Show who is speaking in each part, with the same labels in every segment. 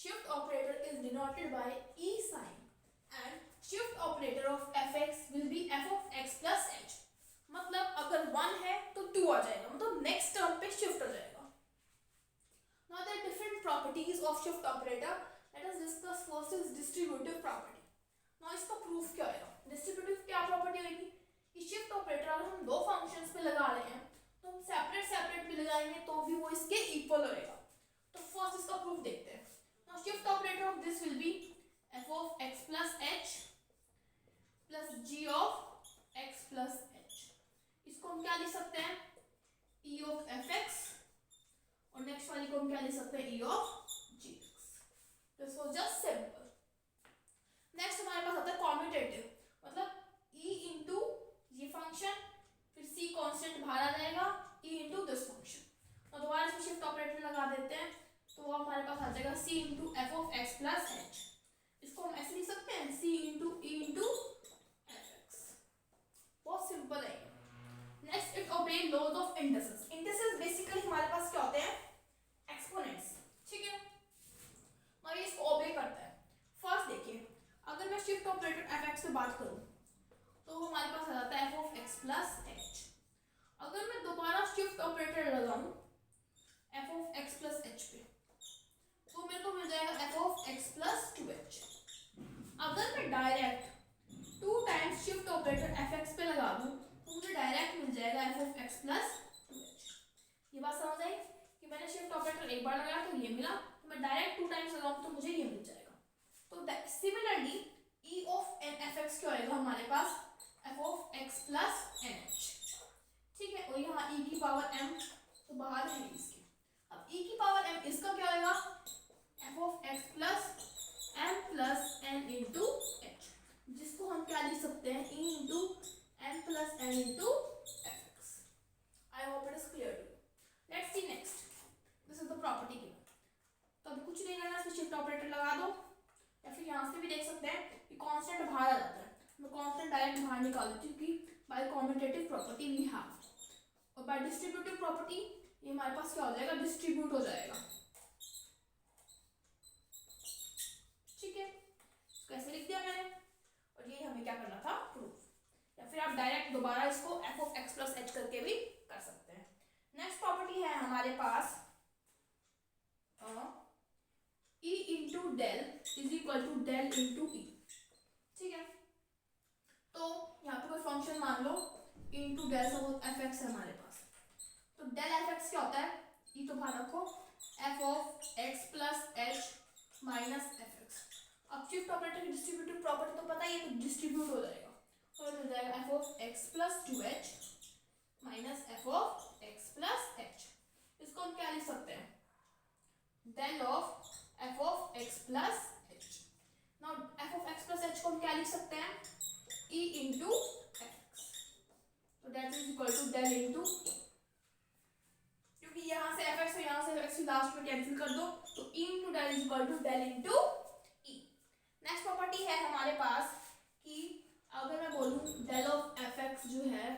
Speaker 1: shift operator is denoted by e sign and shift operator of fx will be f of x plus h. मतलब अगर 1 है तो 2 आ जाएगा, मतलब next term पे शिफ्ट हो जाएगा. Now there are different properties of shift operator. Let us discuss first is distributive property. Now इसका प्रूफ क्या होगा? डिस्ट्रीब्यूटिव क्या प्रॉपर्टी होगी कि शिफ्ट ऑपरेटर अगर हम दो फंक्शंस पे लगा रहे हैं तो हम सेपरेट भी लगाएंगे तो भी वो इसके इक्वल होएगा. तो फर्स्ट इसका प्रूफ देखते हैं. Now shift operator of this will be f of x plus h plus g of x plus h. इसको हम क्या लिख सकते हैं? e of fx और नेक्स्ट वाली को हम क्या लिख सकते हैं? e of gx. This was just simple. Next हमारे पास आता है कॉम्यूटेटिव, मतलब e इंटू ये फंक्शन फिर c कांस्टेंट बाहर आ जाएगा e इंटू दिस फंक्शन. तो दोबारा इसमें शिफ्ट ऑपरेटर लगा देते हैं तो वो हमारे पास आ जाएगा c into f of x plus h. इसको हम ऐसे लिख सकते हैं c into e into f x. बहुत सिंपल है. Next it obey laws of indices. Indices basically हमारे पास क्या होते हैं? एक्सपोनेंट्स. ठीक है, और ये इसको ओबे करता है. फर्स्ट देखिए, अगर मैं शिफ्ट ऑपरेटर एफ एक्स पे बात करूं तो हमारे पास आ जाता है F of x plus H. अगर मैं दोबारा शिफ्ट ऑपरेटर लगाऊं F of x plus H पे तो मेरे को मिल जाएगा f of x plus two H. अगर मैं direct 2 times shift operator F x पे लगा दूं तो मुझे डायरेक्ट मिल जाएगा f of x plus two H. ये बात समझ आई कि मैंने शिफ्ट ऑपरेटर एक बार लगाया तो ये मिला, तो मैं डायरेक्ट 2 टाइम्स लगाऊं तो मुझे ये मिल जाएगा. तो similarly e of n f x क्या होएगा हमारे पास? F of x plus n h. ठीक है, और यहाँ e की पावर m तो बाहर है इसके. अब e की पावर m इसका क्या होएगा? F of x plus m plus n into h, जिसको हम क्या लिख सकते हैं? e into m plus n into f x. I hope it is clear to you. Let's see next. This is the property given. तो अभी कुछ नहीं करना, इसमें शिफ्ट ऑपरेटर लगा दो या फिर यहाँ से भी देख सकते हैं कि कांस्टेंट बाहर आ जाता है. मैं कांस्टेंट डायरेक्ट बाहर निकाल देती हूँ कि by commutative property we have, और बाय डिस्ट्रीब्यूटिव प्रॉपर्टी ये हमारे पास क्या हो जाएगा? डिस्ट्रीब्यूट हो जाएगा. ठीक है, इसको ऐसे लिख दिया मैंने और ये हमें क्या करना था? प्रूफ. या फिर आप डायरेक्ट दोबारा इसको f of x plus h करके भी कर सकते हैं. नेक्स्ट प्रॉपर्टी है हमारे पास e into del is equal to del into e. ठीक है, तो यहाँ पे कोई फंक्शन मान लो e into del suppose f x है हमारे पास. तो डेल एफ एक्स क्या होता है? e तो बाहर रखो, F of x plus H minus F x. अब शिफ्ट ऑपरेटर की डिस्ट्रीब्यूटिव प्रॉपर्टी तो पता ही है, तो डिस्ट्रीब्यूट हो जाएगा तो मिल जाएगा f of x plus two h minus f of x plus h. इसको हम क्या लिख सकते हैं? Del of f of x plus h. Now f of x plus h को हम क्या लिख सकते हैं? e into f x. तो that is equal to del into e. क्योंकि यहाँ से एफ एक्स और यहाँ से एफ एक्स लास्ट में कैंसिल कर दो तो e into del is equal to del into e. Next property है हमारे पास कि अगर मैं बोलूँ डेल ऑफ एफ एक्स जो है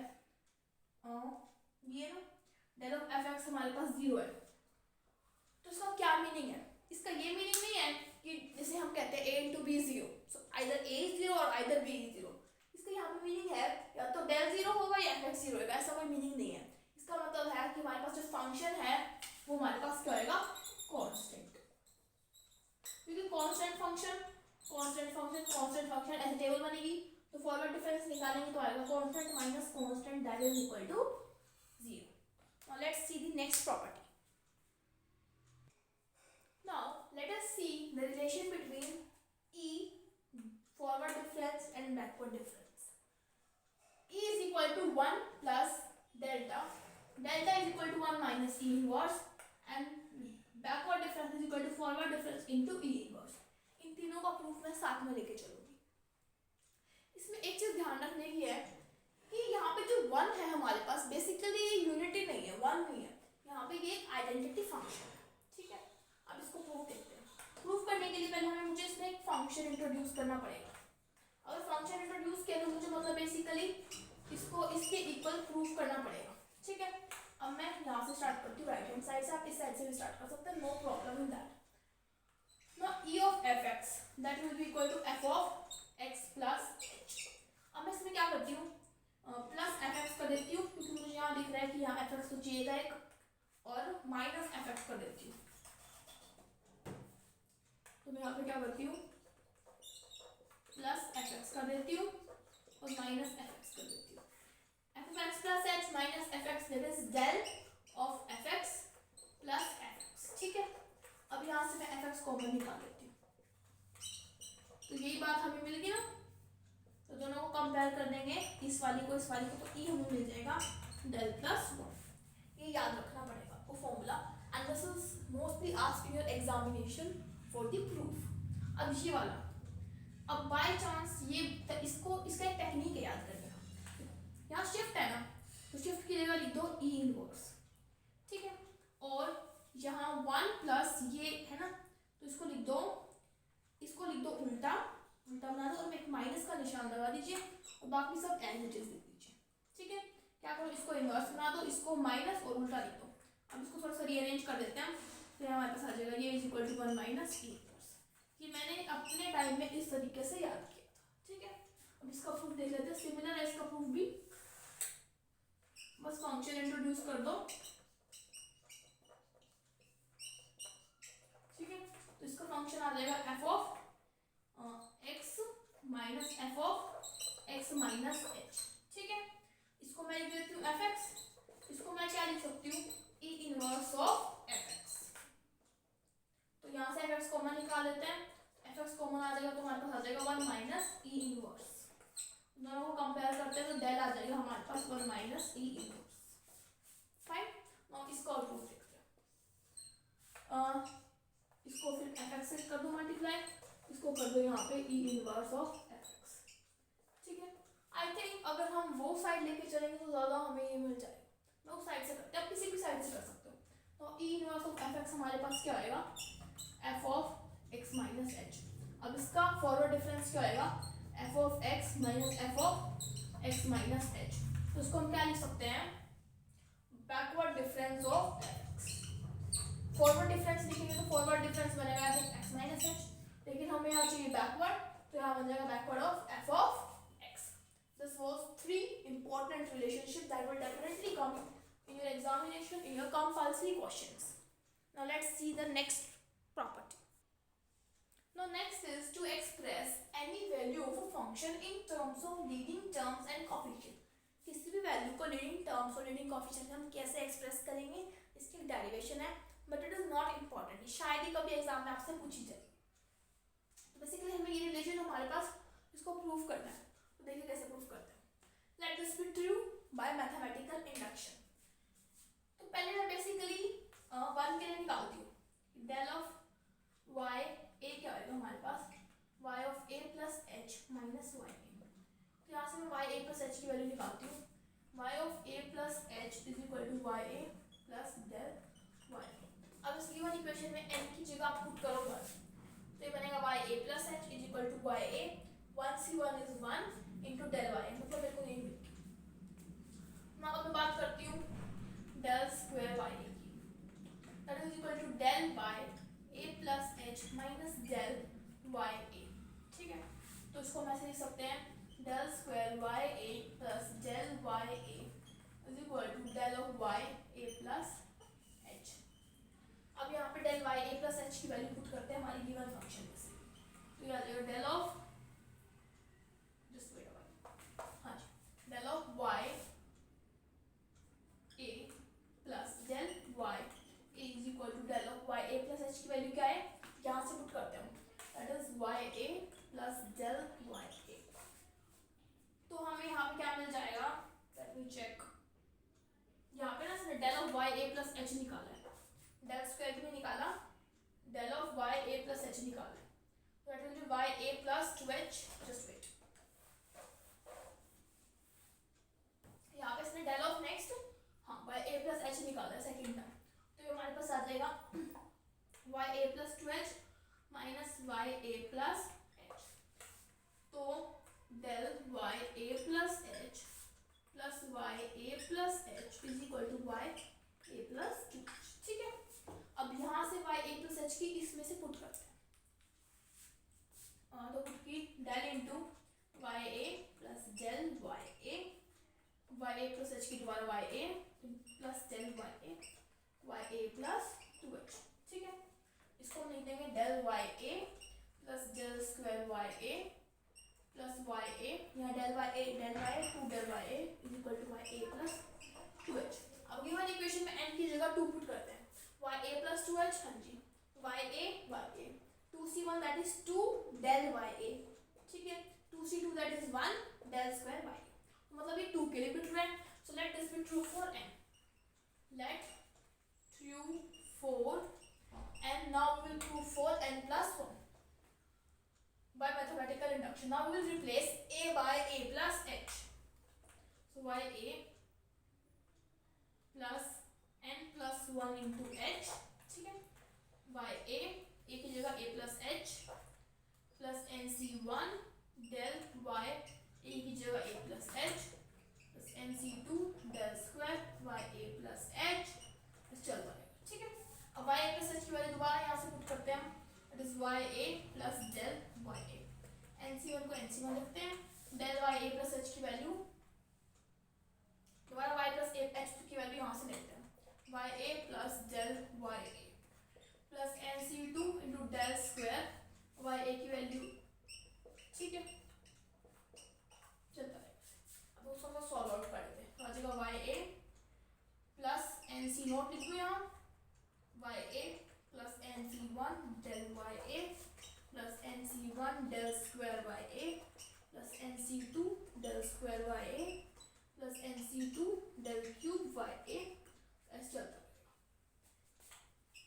Speaker 1: ये ना, डेल ऑफ एफ एक्स हमारे पास 0 है तो इसका क्या मीनिंग है? इसका ये मीनिंग नहीं है कि जैसे हम कहते हैं a into B 0, so either a is 0 और आइदर b इज 0. इसका यहाँ पे मीनिंग है या तो डेल 0 होगा या एफ एक्स 0 होगा, ऐसा कोई मीनिंग नहीं है. इसका मतलब है कि हमारे पास जो फंक्शन है वो हमारे पास क्या होएगा? कांस्टेंट. क्योंकि कांस्टेंट फंक्शन ऐसे टेबल बनेगी तो फॉरवर्ड डिफरेंस निकालेंगे तो आएगा constant minus constant that is equal to 0. Now let's see the next property. Now let us see the relation between E, forward difference and backward difference. E is equal to 1 plus delta. Delta is equal to 1 minus E inverse and backward difference is equal to forward difference into E inverse. इन तीनों का proof मैं साथ में लेके चलूंगी. इसमें एक चीज ध्यान रखने की है कि यहाँ पे जो 1 है हमारे पास बेसिकली ये यूनिटी नहीं है, 1 नहीं है. यहाँ पे ये एक आइडेंटिटी फंक्शन है. ठीक है, अब इसको प्रूफ देखते हैं. प्रूफ करने के लिए पहले हमें मुझे इसमें एक फंक्शन इंट्रोड्यूस करना पड़ेगा. अगर फंक्शन इंट्रोड्यूस किया तो मुझे मतलब बेसिकली इसको इसके इक्वल प्रूफ करना पड़ेगा. ठीक है, अब मैं यहाँ से स्टार्ट करती हूँ राइट हैंड साइड से, आप इस साइड से भी स्टार्ट कर सकते हैं, no problem in that. Now e of fx that will be equal to f of x plus h. अब मैं इसमें क्या करती हूँ, प्लस एफ एक्स कर देती हूँ क्योंकि मुझे यहाँ दिख रहा है कि यहाँ एफ एक्स तो चाहिएगा एक, और माइनस एफ एक्स कर देती हूँ। तो मैं यहाँ पे क्या करती हूँ, प्लस एफ एक्स कर देती हूँ और माइनस एफ एक्स कर देती हूँ। F of x plus H minus F X that is del of F X plus F X. ठीक है, अब यहाँ से मैं एफ एक्स कॉमन निकाल लेती हूँ, तो यही बात हमें मिल गई ना। तो दोनों को कंपेयर कर देंगे, इस वाली को इस वाली को, तो ई हमें मिल जाएगा डेल प्लस वन। ये याद रखना पड़ेगा आपको formula, and this is mostly asked in your examination for the proof. अब ये वाला, अब बाय चांस ये इसको, इसका एक टेक्निक है याद करने का। यहाँ शिफ्ट है ना, तो शिफ्ट की जगह लिख दो ई इनवर्स। ठीक है, और यहाँ वन प्लस ये है ना, तो इसको लिख दो, इसको लिख दो उल्टा, उल्टा बना दो और एक माइनस का निशान लगा दीजिए और बाकी सब एज इट इज लिख दीजिए। ठीक है, क्या करो, इसको इनवर्स बना दो, इसको माइनस और उल्टा लिख दो। अब इसको थोड़ा सा रीअरेंज कर देते हैं, तो हमारे पास आ जाएगा ये is equal to one minus E inverse. ये मैंने अपने टाइम में इस तरीके से याद किया था। ठीक है, अब इसका प्रूफ देख लेते हैं, सिमिलर है इसका प्रूफ भी, बस फंक्शन इंट्रोड्यूस कर दो। ठीक है, तो इसका फंक्शन आ जाएगा f of x minus f of x minus H. ठीक है, इसको मैं लिख देती हूँ एफ एक्स, इसको मैं क्या लिख सकती हूँ, ई इनवर्स ऑफ एफ एक्स। तो यहाँ से एफ एक्स कॉमन निकाल लेते हैं, एफ एक्स कॉमन आ जाएगा तो हमारे पास आ जाएगा वन माइनस ई इनवर्स। दोनों को कंपेयर करते हैं तो डेल आ जाएगा हमारे पास वन माइनस ई इनवर्स। फाइन, नाउ इसका और प्रूफ देखते हैं। इसको फिर एफ एक्स से कर दो मल्टीप्लाई, इसको कर दो यहाँ पे ई इनवर्स ऑफ एफ एक्स। ठीक है, आई थिंक अगर हम वो साइड लेके चलेंगे तो ज़्यादा हमें ये मिल जाएगा। मैं उस साइड से करते हैं, आप किसी भी साइड से कर सकते हो। तो ई इनवर्स ऑफ एफ एक्स हमारे पास क्या आएगा, F of x minus H. अब इसका फॉरवर्ड डिफरेंस क्या आएगा, F of x minus f of x minus H. तो इसको हम क्या लिख सकते हैं, backward difference of F x. Forward difference लिखेंगे तो फॉरवर्ड डिफरेंस बनेगा F of x minus H, लेकिन हमें यहाँ चाहिए बैकवर्ड, तो यहाँ बन जाएगा backward of f of x. This was 3 important relationship that will definitely come in your examination in your compulsory questions. Now let's see the next property. Now next is to express any value of a function in terms of leading terms and coefficient. किसी भी value को leading terms और leading coefficient हम कैसे express करेंगे, इसकी derivation है, but it is not important, शायद ही कभी एग्जाम में आपसे पूछी जाए। तो बेसिकली हमें ये रिलेशन हमारे पास इसको प्रूव करना है, तो देखिए कैसे प्रूव करते हैं। Late this be true bye mathematical induction. तो पहले मैं बेसिकली वन के लिए निकालती हूँ, डेल ऑफ वाई ए क्या होगा हमारे पास, y of a plus H minus Y a. तो यहाँ से मैं वाई ए प्लस एच की वैल्यू निकालती हूँ, y of a plus H is equal to Y A plus del Y a. अब इस गिवन इक्वेशन में n की जगह आप पुट करो वन, तो ये बनेगा Y A plus H is equal to Y A, one C one is one into del Y, मतलब मेरे को यही मिल गया। मैं अब बात करती हूँ डेल स्क्वायर वाई ए की, that is equal to del by a plus H minus del Y a. ठीक है, तो इसको हम ऐसे लिख सकते हैं, del square Y A plus del Y A is equal to del of Y A plus h. अब यहाँ पे डेल वाई ए प्लस एच की वैल्यू पुट करते हैं हमारी गिवन फंक्शन में से, तो ये आ जाएगा del of, just wait uh, हाँ जी, del of Y A plus del Y A is equal to del of Y A plus H की वैल्यू क्या है, यहाँ से पुट करते हैं, that is y A plus del Y a. तो हमें यहाँ पे क्या मिल जाएगा, लेट मी चेक, यहाँ पे ना इसने del of Y A plus H निकाला है, डेल स्क्वायर भी निकाला, del of Y A plus H निकाला है, तो that will be Y A plus 2h, just wait, यहाँ पे इसने डेल ऑफ नेक्स्ट, हाँ वाई ए प्लस एच निकाला है सेकंड टाइम, तो ये हमारे पास आ जाएगा वाई ए प्लस 2h माइनस वाई ए प्लस एच। तो del Y A plus H plus Y A plus H is equal to Y A plus 2h। ठीक है, अब यहाँ से वाई ए प्लस एच की इसमें से पुट करते हैं, तो पुट की डेल इंटू वाई ए प्लस डेल वाई ए प्लस एच की दोबारा वाई ए प्लस डेल वाई ए प्लस 2h। ठीक है, इसको हम लिख देंगे डेल वाई ए प्लस डेल स्क्वायर वाई ए प्लस वाई ए, यहाँ del Y A 2 del Y A is equal to Y A plus 2h। अब गिवन इक्वेशन में n की जगह 2 पुट करते हैं, वाई ए प्लस 2h, हाँ जी, y a 2c1 that is 2 del Y a, ठीक है, 2c2 that is 1 del square Y a, मतलब ये 2 के लिए भी ट्रू है। So let this be true for n, let true for n, now we will prove for n plus 1 by mathematical induction. Now we will replace a by a plus h, so y a plus n plus 1 into h, ठीक है, y a की जगह a plus h plus nc1 del y a की जगह a plus h plus nc2 del square y a plus h, चल रहा है, ठीक है। अब y a plus h की वैल्यू दोबारा यहाँ से पुट करते हैं, it is y a plus del y a, nc1 को nc1 लिखते हैं, del y a plus h की वैल्यू दोबारा y plus h की वैल्यू यहाँ से लिखते हैं, y a plus del y a plus nc2 into del square y a की वैल्यू, ठीक है, चलता है। अब उसको सॉल्व आउट कर देते हैं, तो आ जाएगा y a plus nc note लिख दो यहाँ, y a plus nc1 del y a plus nc1 del square y a plus nc2 del square y a plus nc2 del cube y a, ऐसे चलता है।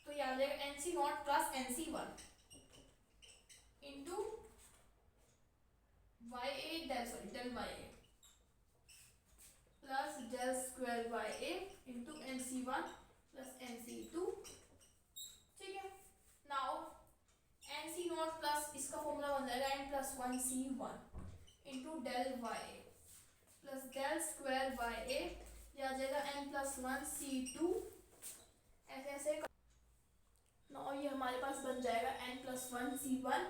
Speaker 1: तो ये आ जाएगा nc not plus nc1 into y a del y a plus del square y a into nc1 plus nc2, ठीक है। Now nc not plus इसका फॉर्मूला बन जाएगा n plus 1 c1 into del y a plus del square y a, ये आ जाएगा n plus 1 c2, ऐसे ऐसे। नाउ ये हमारे पास बन जाएगा n plus 1 c1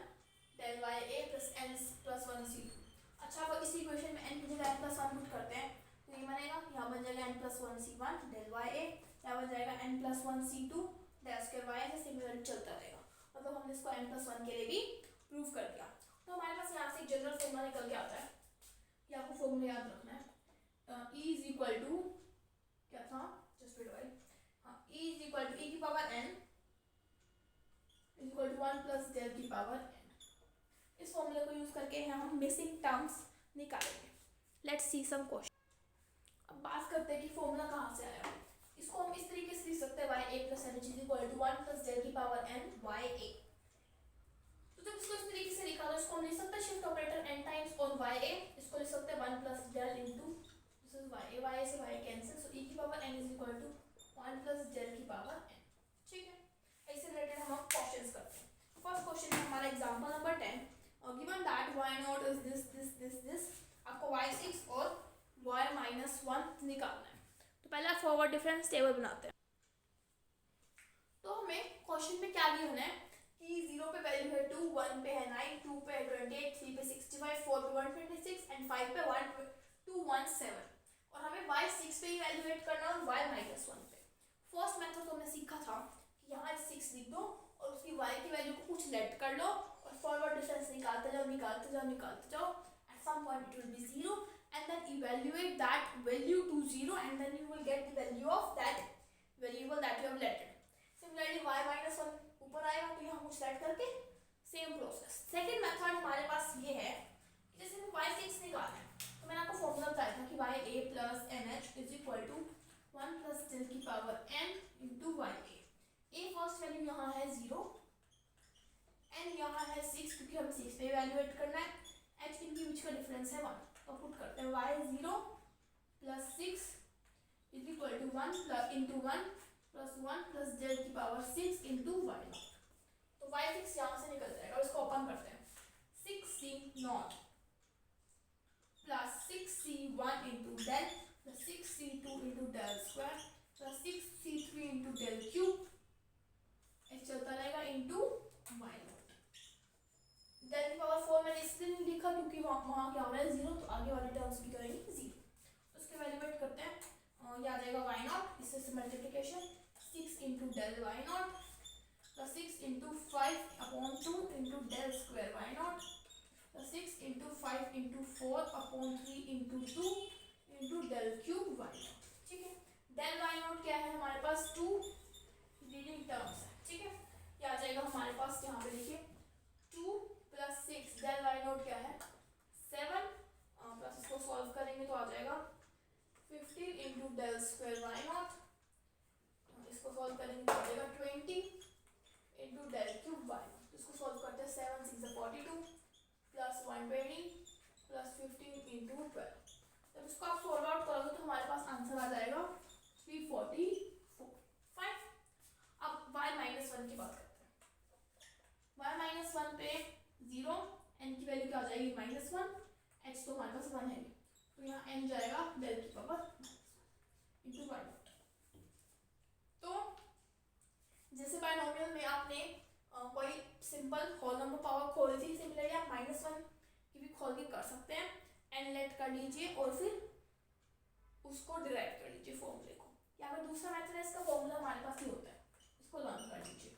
Speaker 1: del Y ए प्लस n प्लस 1 c2। अच्छा, अब इस इक्वेशन में n की जगह n प्लस 1 पुट करते हैं, तो ये बनेगा, यहाँ बन जाएगा n plus 1 c1 del Y ए, यहाँ बन जाएगा n plus 1 c2 del square Y a, similar चलता रहेगा। मतलब हमने इसको n प्लस 1 के लिए भी प्रूव कर दिया। तो हमारे पास यहाँ से एक जनरल फॉर्मूला निकल के आता है, ये आपको फॉर्मूला याद रखना है, E इज इक्वल टू क्या था, जस्ट वेट भाई, हाँ, E is equal to e की power n equal to 1 plus del की पावर n। इस फॉर्मूले को यूज करके हम मिसिंग टर्म्स निकालेंगे। Let's see some question. अब बात करते हैं कि फॉर्मूला कहाँ से आया। इसको हम इस तरीके से लिख सकते हैं y a plus n is equal to 1 plus del की पावर n y a। तो जब इसको इस तरीके से लिखा तो इसको हम लिख सकते हैं shift operator n times on y a, इसको लिख सकते हैं 1 plus del into this is y a से y कैंसिल, सो e की power n is equal to 1 plus del की पावर n, ठीक है। इससे रिलेटेड हम क्वेश्चंस करते हैं। फर्स्ट क्वेश्चन है हमारा example number 10, given that y not is this, आपको y6 और y-1 निकालना है। तो पहले आप फॉरवर्ड डिफरेंस टेबल बनाते हैं। तो हमें क्वेश्चन में क्या गिवन है कि 0 पे वैल्यू है 2, 1 पे है 9, 2 पे 28, 3 पे 65, 4 पे 126 एंड 5 पे 217, और हमें y6 पे इवैल्यूएट करना है और y-1 पे। फर्स्ट मेथड तो हमने सीखा था कि यहाँ 6 लिख दो और उसकी y की वैल्यू को कुछ लेट कर लो और फॉरवर्ड डिफरेंस निकालते जाओ, at some point it will be 0 and then evaluate that value to 0 and then you will get the value of that variable that you have letted. Similarly y-1 ऊपर आएगा तो यहाँ कुछ late करके same process. Second method हमारे पास ये है कि जैसे हमें y6 निकालना है, तो मैंने आपको फॉर्मूला बताया था कि ya plus nh is equal to 1 plus del की power n into ya। a first value यहाँ है 0, n यहाँ है 6 क्योंकि हम 6 पे इवैल्यूएट करना है, h इनके बीच का डिफरेंस है 1, तो पुट करते हैं y0 plus 6 is equal to 1 plus into 1 plus 1 plus del की पावर 6 into y0। तो y6 यहाँ से निकल जाएगा और इसको ओपन करते हैं, 6c0 plus 6c1 into del plus 6c2 into del square plus 6c3 into del cube, ऐसे चलता रहेगा into y0। del की पावर 4 था क्योंकि वहाँ क्या हो रहा है 0, तो आगे वाले टर्म्स भी करेंगे 0। तो उसके वैल्यूएट करते हैं, ये आ जाएगा y नॉट, इससे से multiplication 6 into del y not plus 6 into 5 upon 2 into del square y not plus 6 into 5 into 4 upon 3 into 2 into del cube y not. ठीक है, डेल y नॉट क्या है हमारे पास 2 लीडिंग टर्म्स है। ठीक है, क्या आ जाएगा हमारे पास, यहाँ पे देखिए 2 प्लस 6 डेल y नॉट क्या है 7 प्लस इसको सॉल्व करेंगे तो आ जाएगा 15 into del square y not, इसको सॉल्व करेंगे तो आ जाएगा 20 into del cube y not. इसको सॉल्व करते हैं 7 6 42 प्लस 120 प्लस 15 इंटू 12। जब इसको आप सॉल्व आउट करोगे तो हमारे पास आंसर आ जाएगा 344। फाइन, अब y माइनस 1 की बात करते हैं। y माइनस 1 पे 0, n की वैल्यू क्या आ जाएगी -1, h तो हमारे पास 1 है, तो यहाँ n जाएगा डेल की पावर इंटू y नॉट। तो जैसे बायनोमियल में आपने कोई सिंपल होल नंबर पावर खोल दी, सिमिलरली आप -1 की भी खोल के कर सकते हैं। n लेट कर लीजिए और फिर उसको डिराइव कर लीजिए फॉर्मूले को, या फिर दूसरा मेथड है, इसका फॉर्मूला हमारे पास ही होता है, इसको लर्न कर लीजिए।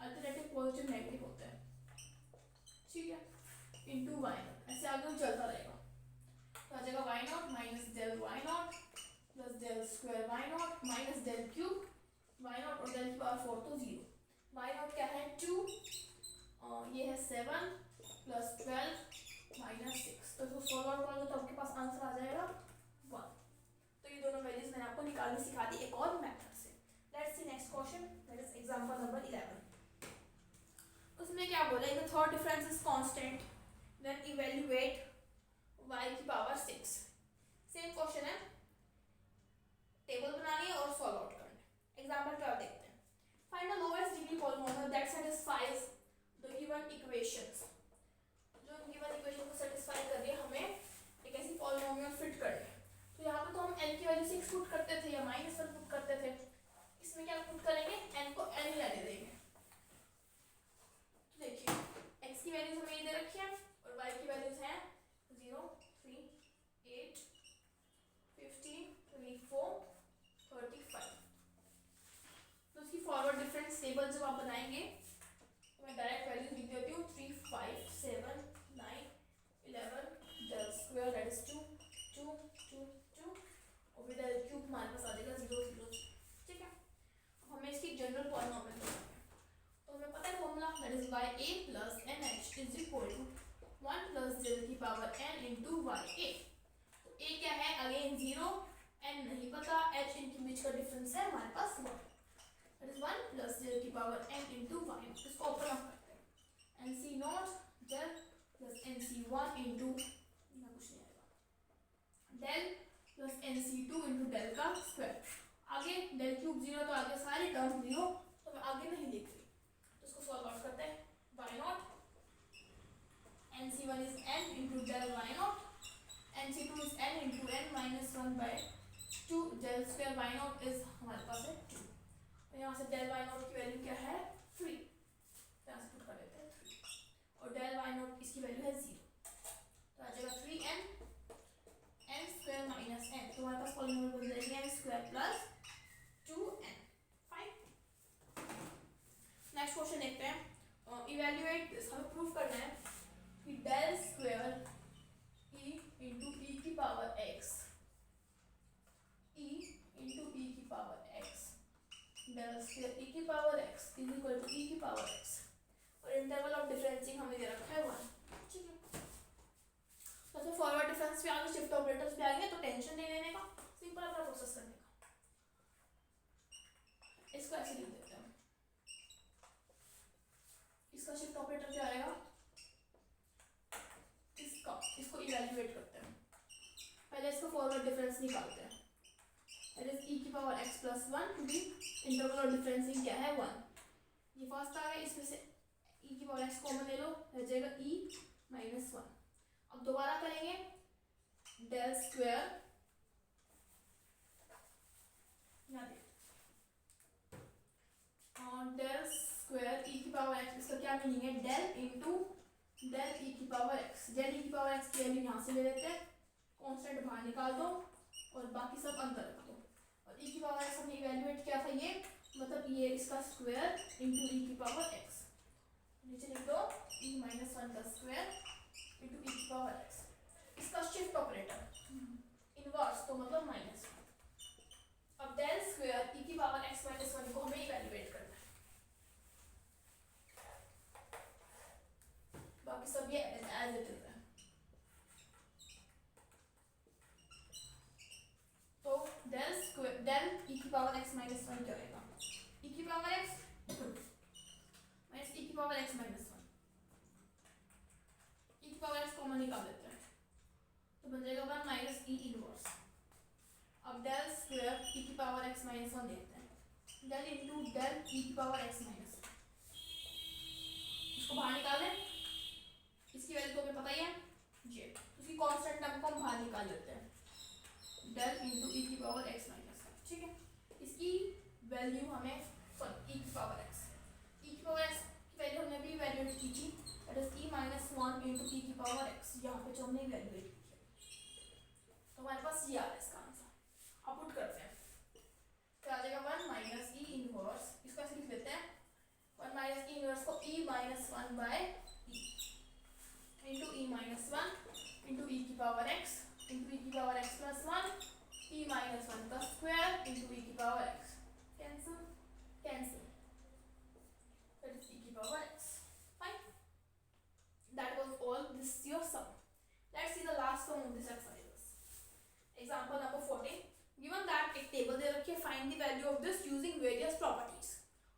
Speaker 1: अल्टरनेटिव पॉजिटिव नेगेटिव होता है। ठीक है, इंटू y नॉट, ऐसे आगे चलता रहेगा, तो आ जाएगा y not minus del y not plus del square y not minus del cube y not और डेल की पावर 4 तो 0। y नॉट क्या है 2, ये है 7 प्लस 12 माइनस 6, तो इसको सॉल्व आउट करोगे तो आपके पास आंसर आ जाएगा 1। तो ये दोनों वैल्यूज मैंने आपको निकालनी सिखा दी एक और मेथड से। Let's see next question, that is example number 11। उसमें क्या बोला है, the third difference is constant then evaluate y की पावर 6। सेम क्वेश्चन है, टेबल बनानी है और सॉल्व आउट करना है। एग्जांपल 12 देखते हैं, find the lowest degree polynomial that satisfies the given equations. जो गिवन इक्वेशन को सेटिस्फाई कर रही है, हमें एक ऐसी पॉलिनोमियल फिट करनी है। तो यहाँ पे तो हम n की वैल्यू 6 पुट करते थे या -1 पुट करते थे, इसमें क्या पुट करेंगे, n को n ही रहने देंगे। तो देखिए x की वैल्यूज हमें ये दे रखी है और y की वैल्यूज हैं 0 3 8 15 24 35। तो उसकी फॉरवर्ड डिफरेंस टेबल जब आप बनाएंगे तो मैं डायरेक्ट वैल्यूज लिख देती हूँ 3 5 7 9 11 डेल स्क्वायर दैट इज 2 2 2 2 और फिर डेल क्यूब हमारे पास आ जाएगा 0 0। ठीक है, अब हमें इसकी जनरल पॉलिनोमियल बनानी है, तो हमें पता है formula, that is ya plus nh is equal to 1 plus del की पावर n इंटू ya। तो a क्या है, अगेन 0, n नहीं पता, h इनके बीच का डिफरेंस है हमारे पास 1, दैट इज 1 प्लस डेल की पावर n इंटू y। इसको ओपन अप करते हैं, nc not del plus nc1 into कुछ नहीं आएगा, del plus nc2 into del का स्क्वायर। आगे डेल क्यूब 0, तो आगे सारे टर्म 0, तो मैं आगे नहीं लिख रही, तो इसको सॉल्व आउट करते हैं। y not nc1 is n into del y not, nc2 is n into n minus 1 by 2, del square y not is हमारे पास है 2, तो यहाँ से डेल y नॉट की वैल्यू क्या है 3, यहाँ से पुट कर देते हैं 3, और डेल y नॉट इसकी वैल्यू है 0, तो आ जाएगा 3n n square minus n, तो हमारे पास पॉलिनोमियल बन जाएगी n square plus 2n। Fine, next question देखते हैं, इवैल्यूएट दिस, हमें प्रूफ करना है कि del square e into e की power x, e into e की power x, del square e की power x is equal to e की पावर x, और इंटरवल ऑफ डिफरेंसिंग हमें दे रखा है 1। ठीक है, तो फॉरवर्ड डिफरेंस पे आगे, शिफ्ट ऑपरेटर्स पे आएंगे, तो टेंशन नहीं लेने का, सिंपल अपना प्रोसेस करने का। इसको ऐसे लिख देते हैं, इसका शिफ्ट ऑपरेटर क्या आएगा, इसको इवैल्यूएट करते हैं, पहले इसको फॉरवर्ड डिफरेंस निकालते हैं, दैट इज e की power x plus 1 to be interval of differencing क्या है 1, ये फर्स्ट आ गया, इसमें से e की पावर x कॉमन ले लो, रह जाएगा e माइनस 1। अब दोबारा करेंगे, del square, del square e की पावर x, इसका क्या मीनिंग है, डेल इंटू del e की पावर x, del e की पावर x की वैल्यू यहाँ से ले लेते हैं, कांस्टेंट बाहर निकाल दो और बाकी सब अंदर रख दो। और e की पावर x हमने इवैल्यूएट किया था, ये मतलब ये इसका स्क्वायर इंटू e की पावर x, नीचे लिख दो e माइनस 1 का स्क्वायर इंटू e की पावर x। इसका शिफ्ट ऑपरेटर इनवर्स तो मतलब माइनस। अब डेल स्क्वायर e की पावर x माइनस 1 को हमें इवैल्यूएट करना है, बाकी सब ये एज इट इज है। तो डेल स्क्वायर डेल e की पावर x माइनस 1 क्या होगा, e की पावर x माइनस e की पावर x माइनस 1, e की पावर x कॉमन निकाल लेते हैं तो बन जाएगा 1 माइनस e इनवर्स। अब डेल स्क्वायर e की पावर x माइनस 1 लेते हैं, डेल इंटू डेल e की पावर x माइनस 1, इसको बाहर निकालें, इसकी वैल्यू तो हमें पता ही है ये, उसकी कांस्टेंट टर्म को हम बाहर निकाल लेते हैं, डेल इंटू e की पावर x माइनस 1, ठीक है। इसकी वैल्यू हमें सॉरी e की पावर x, e की पावर x की वैल्यू हमने भी इवैल्यूएट की थी, that is e minus 1 into e की पावर x, यहाँ पे जो हमने इवैल्यूएट की है, तो हमारे पास ये आ रहा है इसका आंसर। अब पुट करते हैं तो आ जाएगा 1 माइनस e इनवर्स, इसको ऐसे लिख लेते हैं 1 माइनस e इनवर्स को e minus 1 by e into e minus 1 into e की पावर x इंटू e की power x plus 1 e minus 1 का स्क्वायर इंटू e की power x, cancel cancel, that is e की power x, fine. That was all, this is your sum. Let's see the last sum of this exercise. Example number 14, given that एक table दे रखी है, find the value of this using various properties.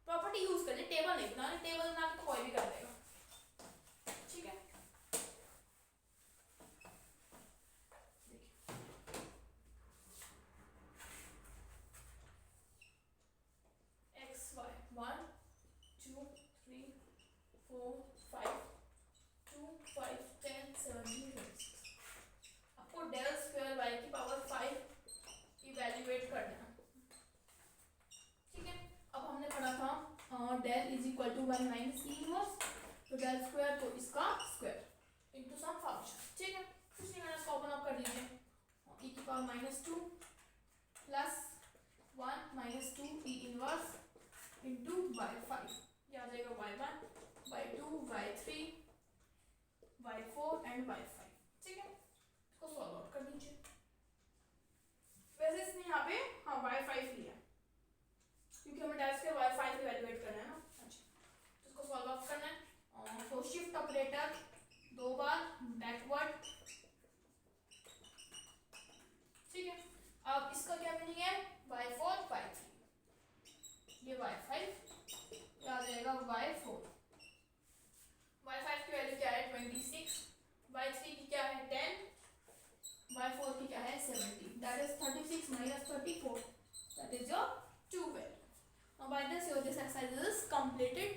Speaker 1: Property use करनी, table नहीं बनानी, table बना के तो कोई भी कर देगा, ठीक है। x y 1 2 3 4 5 2 5 10 17 26, आपको डेल स्क्वायर y की पावर 5 इवैल्यूएट करना है, ठीक है। अब हमने पढ़ा था del is equal to 1 minus e inverse, तो डेल स्क्वायर तो इसका स्क्वायर इनटू सम फंक्शन, ठीक है। कुछ नहीं करना, इसको ओपन अप कर लीजिए, e की power -2 plus 1 minus 2 e inverse into y5, ये आ जाएगा y1 y2 y3 y4 and y5, ठीक है। इसको सॉल्व आउट कर दीजिए। वैसे इसने यहाँ पे हाँ y5 लिया क्योंकि हमें डेल स्क्वायर y5 इवैल्यूएट करना है ना, अच्छा तो इसको सॉल्व आउट करना है। तो शिफ्ट ऑपरेटर 2 बार बैकवर्ड, ठीक है। अब इसका क्या मीनिंग है, y4 y3, ये y5 आ जाएगा y4, y5 की वैल्यू क्या है 26, y3 की क्या है 10, y4 की क्या है 70, that is 36 minus 34, that is your 2 value. Now by this your this exercise is completed.